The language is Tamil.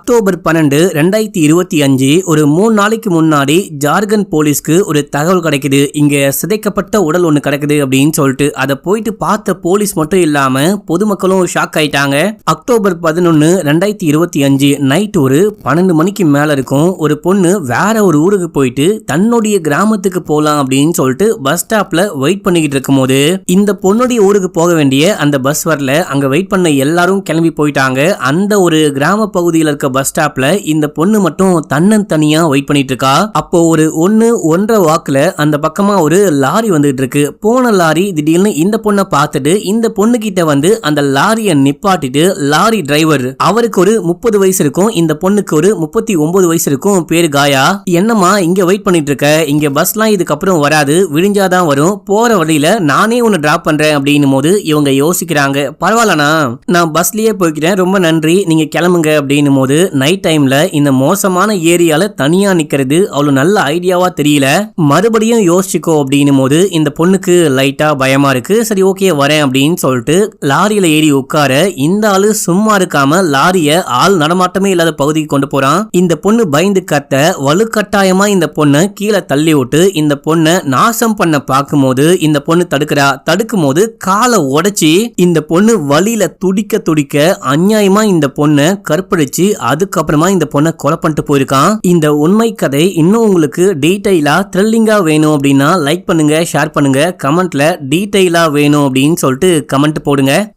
அக்டோபர் 12, 2025 ஒரு 3 நாளைக்கு முன்னாடி ஜார்க்கண்ட் போலீஸ்க்கு ஒரு தகவல் கிடைக்குது. இங்க சிதைக்கப்பட்ட உடல் ஒண்ணு கிடக்குது அப்படின்னு சொல்லிட்டு அதை போயிட்டு பார்த்த போலீஸ் மட்டும் இல்லாம பொதுமக்களும் ஷாக் ஆயிட்டாங்க. அக்டோபர் 11, 2025 நைட் ஒரு 12 மணிக்கு மேல இருக்கும். ஒரு பொண்ணு வேற ஒரு ஊருக்கு போயிட்டு தன்னுடைய கிராமத்துக்கு போலாம் அப்படின்னு சொல்லிட்டு பஸ் ஸ்டாப்ல வெயிட் பண்ணிக்கிட்டு இருக்கும் போது இந்த பொண்ணுடைய ஊருக்கு போக வேண்டிய அந்த பஸ் வரல. அங்க வெயிட் பண்ண எல்லாரும் கிளம்பி போயிட்டாங்க. அந்த ஒரு கிராம பகுதியில் இருக்க பஸ் ஸ்டாப்ல இந்த பொண்ணு மட்டும் தன்னந்தனியா வெயிட் பண்ணிட்டு இருக்கா. அப்போ ஒரு 1-1:30 வாக்குல அந்த பக்கமா ஒரு லாரி வந்துட்டு இருக்கு. போன லாரி திடீர்னு இந்த பொண்ணை பார்த்துட்டு இந்த பொண்ணு கிட்ட வந்து அந்த லாரியை நிப்பாட்டிட்டு லாரி டிரைவர் அவருக்கு ஒரு 30 வயசு இருக்கும், இந்த பொண்ணுக்கு ஒரு 39 வயசு இருக்கும். பேரு காயா. என்னம்மா இங்க வெயிட் பண்ணிட்டு இருக்க? இங்க பஸ்லாம் இதுக்கப்புறம் வராது, விடிஞ்சாதான் வரும். போற வழியில நானே உன்னை டிராப் பண்றேன் அப்படின்னும் போது இவங்க யோசிக்கிறாங்க. பரவாயில்லண்ணா, நான் பஸ்லயே போய்க்கிறேன், ரொம்ப நன்றி, நீங்க கிளம்புங்க அப்படின்னும் போது நைட் டைம்ல இந்த மோசமான ஏரியால தனியா நிக்கிறது அவ்வளவு நல்ல ஐடியாவா தெரியல. மறுபடியும் யோசிச்சுக்கோ அப்படின்னும் போது இந்த பொண்ணுக்கு லைட்டா பயமா இருக்கு. சரி ஓகே வரேன் அப்படின்னு சொல்லிட்டு லாரியில ஏறி உட்கார இந்த ஆளு சும்மா இருக்காம லாரிய ஆள் நடமாட்டமே இல்லாத பகுதிக்கு கொண்டு போறான். இந்த பொண்ணு பயந்து கத்த வலுக்கட்டாயமா இந்த பொண்ணை கீழே தள்ளி விட்டு இந்த பொண்ணை நாசம் பண்ண பார்க்கும்போது இந்த பொண்ணு தடுக்கும் போது காலை உடைச்சி இந்த பொண்ணு வழியில துடிக்க துடிக்க அநியாயமா இந்த பொண்ணை கற்பழிச்சு அதுக்கப்புறமா இந்த பொண்ணை கொலை பண்ணிட்டு போயிருக்கான். இந்த உண்மை கதை இன்னும் உங்களுக்கு டீடைலா த்ரில்லிங்கா வேணும் அப்படின்னா லைக் பண்ணுங்க, ஷேர் பண்ணுங்க, கமெண்ட்ல டீடைலா வேணும் அப்படின்னு சொல்லிட்டு கமெண்ட் போடுங்க.